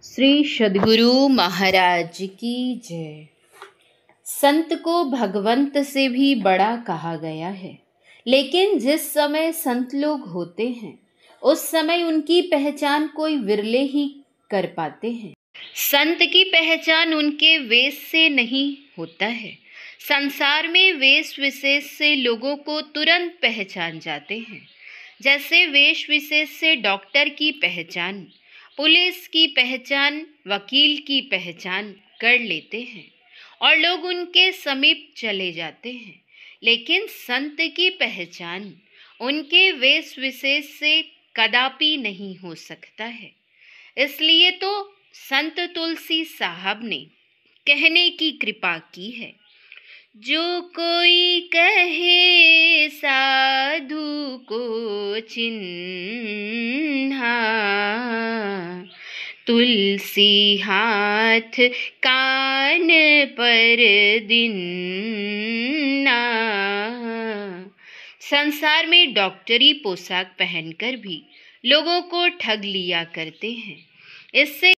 श्री सद्गुरु महाराज की जय। संत को भगवंत से भी बड़ा कहा गया है, लेकिन जिस समय संत लोग होते हैं उस समय उनकी पहचान कोई विरले ही कर पाते हैं। संत की पहचान उनके वेश से नहीं होता है। संसार में वेश विशेष से लोगों को तुरंत पहचान जाते हैं, जैसे वेश विशेष से डॉक्टर की पहचान, पुलिस की पहचान, वकील की पहचान कर लेते हैं और लोग उनके समीप चले जाते हैं। लेकिन संत की पहचान उनके वेश विशेष से कदापि नहीं हो सकता है। इसलिए तो संत तुलसी साहब ने कहने की कृपा की है, जो कोई कहे साधु को चिन्हा, तुलसी हाथ कान पर दिन्ना। संसार में डॉक्टरी पोशाक पहनकर भी लोगों को ठग लिया करते हैं। इससे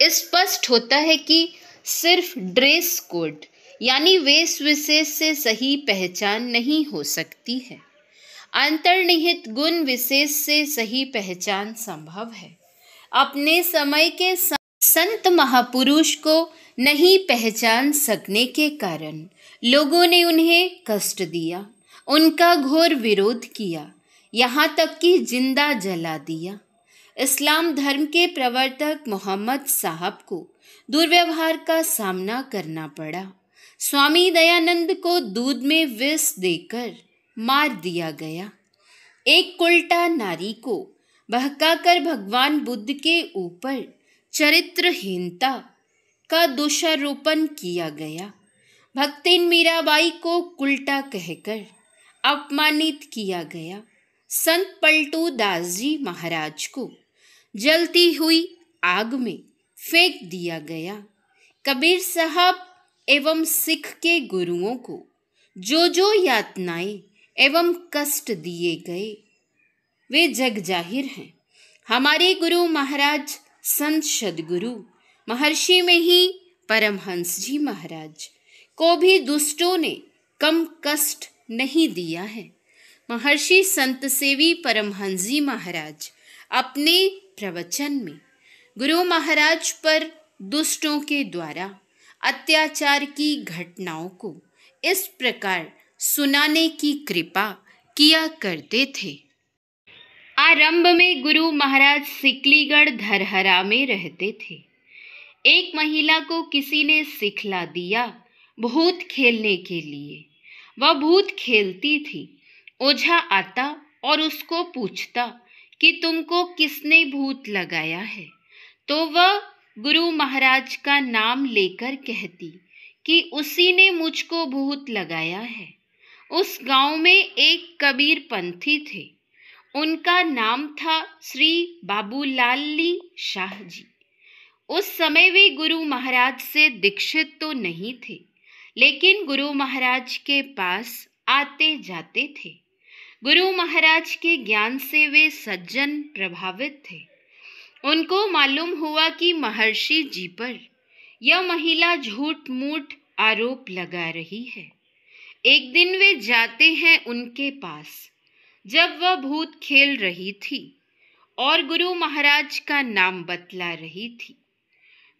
स्पष्ट होता है कि सिर्फ ड्रेस कोड यानी वेश विशेष से सही पहचान नहीं हो सकती है। अंतर्निहित गुण विशेष से सही पहचान संभव है। अपने समय के संत महापुरुष को नहीं पहचान सकने के कारण लोगों ने उन्हें कष्ट दिया, उनका घोर विरोध किया, यहाँ तक कि जिंदा जला दिया। इस्लाम धर्म के प्रवर्तक मोहम्मद साहब को दुर्व्यवहार का सामना करना पड़ा। स्वामी दयानंद को दूध में विष देकर मार दिया गया। एक उल्टा नारी को बहकाकर भगवान बुद्ध के ऊपर चरित्रहीनता का दोषारोपण किया गया। भक्तिन मीराबाई को उल्टा कहकर अपमानित किया गया। संत पलटू दास जी महाराज को जलती हुई आग में फेंक दिया गया। कबीर साहब एवं सिख के गुरुओं को जो यातनाएं एवं कष्ट दिए गए वे जग जाहिर हैं। हमारे गुरु महाराज संत सद्गुरु महर्षि में ही परमहंस जी महाराज को भी दुष्टों ने कम कष्ट नहीं दिया है। महर्षि संत सेवी परमहंस जी महाराज अपने प्रवचन में गुरु महाराज पर दुष्टों के द्वारा अत्याचार की घटनाओं को इस प्रकार सुनाने की कृपा किया करते थे। आरंभ में गुरु महाराज सिकलीगढ़ धरहरा में रहते थे। एक महिला को किसी ने सिखला दिया भूत खेलने के लिए। वह भूत खेलती थी। ओझा आता और उसको पूछता कि तुमको किसने भूत लगाया है, तो वह गुरु महाराज का नाम लेकर कहती कि उसी ने मुझको भूत लगाया है। उस गांव में एक कबीर पंथी थे। उनका नाम था श्री बाबूलाली शाह जी। उस समय वे गुरु महाराज से दीक्षित तो नहीं थे, लेकिन गुरु महाराज के पास आते जाते थे। गुरु महाराज के ज्ञान से वे सज्जन प्रभावित थे। उनको मालूम हुआ कि महर्षि जी पर यह महिला झूठ मूठ आरोप लगा रही है। एक दिन वे जाते हैं उनके पास, जब वह भूत खेल रही थी और गुरु महाराज का नाम बतला रही थी।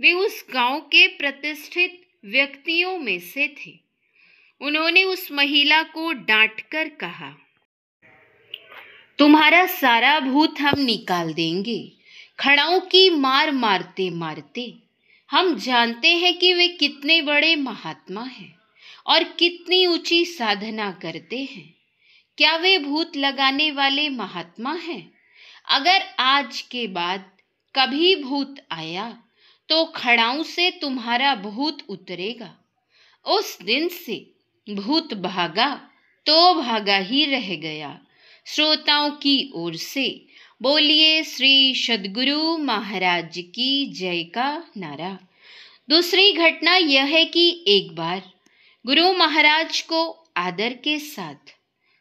वे उस गांव के प्रतिष्ठित व्यक्तियों में से थे। उन्होंने उस महिला को डांटकर कहा, तुम्हारा सारा भूत हम निकाल देंगे। खड़ाओं की मार मारते मारते हम जानते हैं कि वे कितने बड़े महात्मा हैं और कितनी ऊंची साधना करते हैं। क्या वे भूत लगाने वाले महात्मा हैं? अगर आज के बाद कभी भूत आया तो खड़ाओं से तुम्हारा भूत उतरेगा। उस दिन से भूत भागा तो भागा ही रह गया। श्रोताओं की ओर से बोलिए श्री सद्गुरु महाराज की जय का नारा। दूसरी घटना यह है कि एक बार गुरु महाराज को आदर के साथ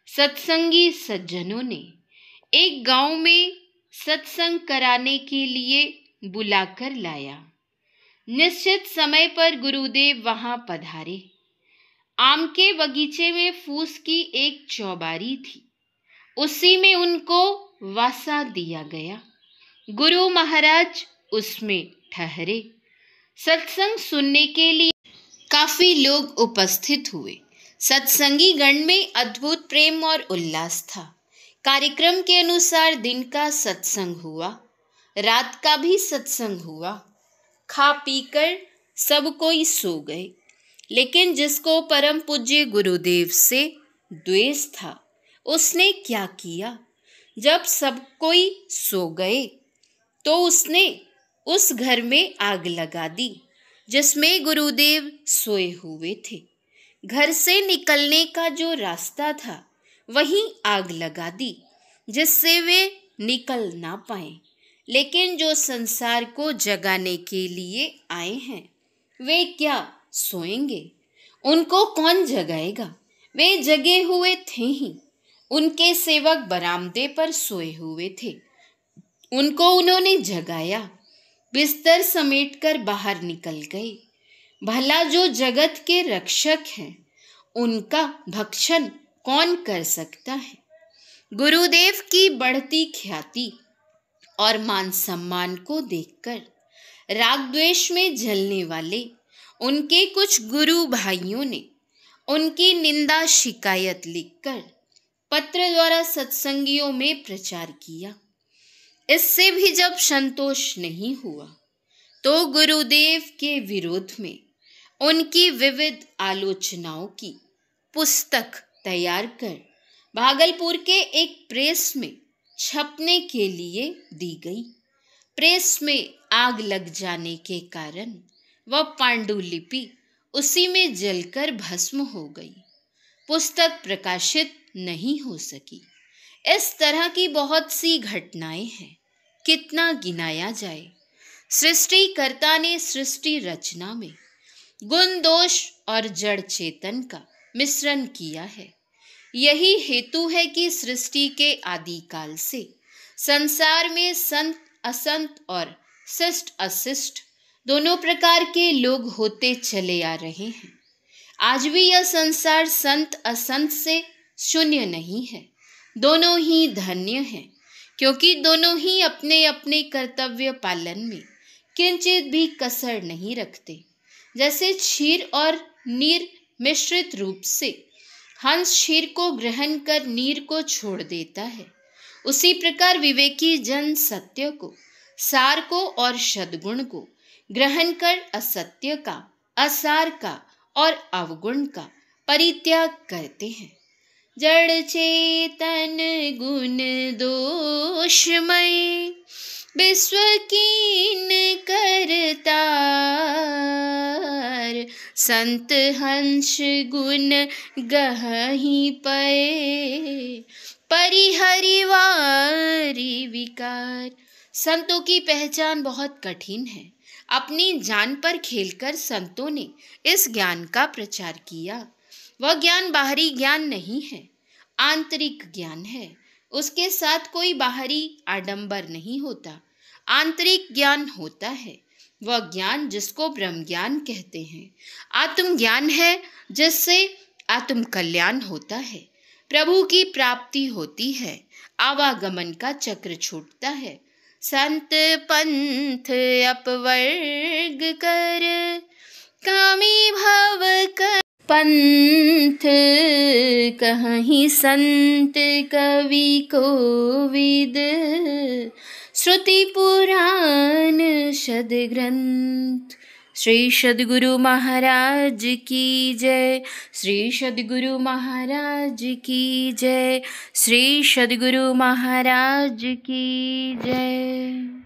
सत्संगी सज्जनों ने एक गांव में सत्संग कराने के लिए बुलाकर लाया। निश्चित समय पर गुरुदेव वहां पधारे। आम के बगीचे में फूस की एक चौबारी थी, उसी में उनको वासा दिया गया। गुरु महाराज उसमें ठहरे। सत्संग सुनने के लिए काफी लोग उपस्थित हुए। सत्संगी गण में अद्भुत प्रेम और उल्लास था। कार्यक्रम के अनुसार दिन का सत्संग हुआ, रात का भी सत्संग हुआ। खा पीकर सब कोई सो गए, लेकिन जिसको परम पूज्य गुरुदेव से द्वेष था, उसने क्या किया? जब सब कोई सो गए तो उसने उस घर में आग लगा दी जिसमें गुरुदेव सोए हुए थे। घर से निकलने का जो रास्ता था वहीं आग लगा दी, जिससे वे निकल ना पाए। लेकिन जो संसार को जगाने के लिए आए हैं, वे क्या सोएंगे? उनको कौन जगाएगा? वे जगे हुए थे ही। उनके सेवक बरामदे पर सोए हुए थे, उनको उन्होंने जगाया। बिस्तर समेटकर बाहर निकल गए। भला जो जगत के रक्षक हैं, उनका भक्षण कौन कर सकता है? गुरुदेव की बढ़ती ख्याति और मान सम्मान को देखकर राग द्वेष में जलने वाले उनके कुछ गुरु भाइयों ने उनकी निंदा शिकायत लिखकर पत्र द्वारा सत्संगियों में प्रचार किया। इससे भी जब संतोष नहीं हुआ तो गुरुदेव के विरोध में उनकी विविध आलोचनाओं की पुस्तक तैयार कर भागलपुर के एक प्रेस में छपने के लिए दी गई। प्रेस में आग लग जाने के कारण वह पांडुलिपि उसी में जलकर भस्म हो गई। पुस्तक प्रकाशित नहीं हो सकी। इस तरह की बहुत सी घटनाएं हैं, कितना गिनाया जाए। सृष्टिकर्ता ने सृष्टि रचना में गुण दोष और जड़ चेतन का मिश्रण किया है। यही हेतु है कि सृष्टि के आदिकाल से संसार में संत असंत और शिष्ट अशिष्ट दोनों प्रकार के लोग होते चले आ रहे हैं। आज भी यह संसार संत असंत से शून्य नहीं है। दोनों ही धन्य हैं, क्योंकि दोनों ही अपने अपने कर्तव्य पालन में किंचित भी कसर नहीं रखते। जैसे क्षीर और नीर मिश्रित रूप से हंस क्षीर को ग्रहण कर नीर को छोड़ देता है, उसी प्रकार विवेकी जन सत्य को, सार को और सद्गुण को ग्रहण कर असत्य का, असार का और अवगुण का परित्याग करते हैं। जड़ चेतन गुण दोषमय विश्व कीन करतार, संत हंस गुण गहहि पए परिहरिवारी विकार। संतों की पहचान बहुत कठिन है। अपनी जान पर खेलकर संतों ने इस ज्ञान का प्रचार किया। वह ज्ञान बाहरी ज्ञान नहीं है, आंतरिक ज्ञान है। उसके साथ कोई बाहरी आडंबर नहीं होता, आंतरिक ज्ञान होता है। वह ज्ञान जिसको ब्रह्म ज्ञान कहते हैं, आत्म ज्ञान है, जिससे आत्म कल्याण होता है, प्रभु की प्राप्ति होती है, आवागमन का चक्र छूटता है। संत पंथ अपवर्ग कर कामी भव कर पंथ कहीं संत कवि कोविद श्रुति पुराण सद्ग्रंथ। श्री सद्गुरु महाराज की जय। श्री सद्गुरु महाराज की जय। श्री सद्गुरु महाराज की जय।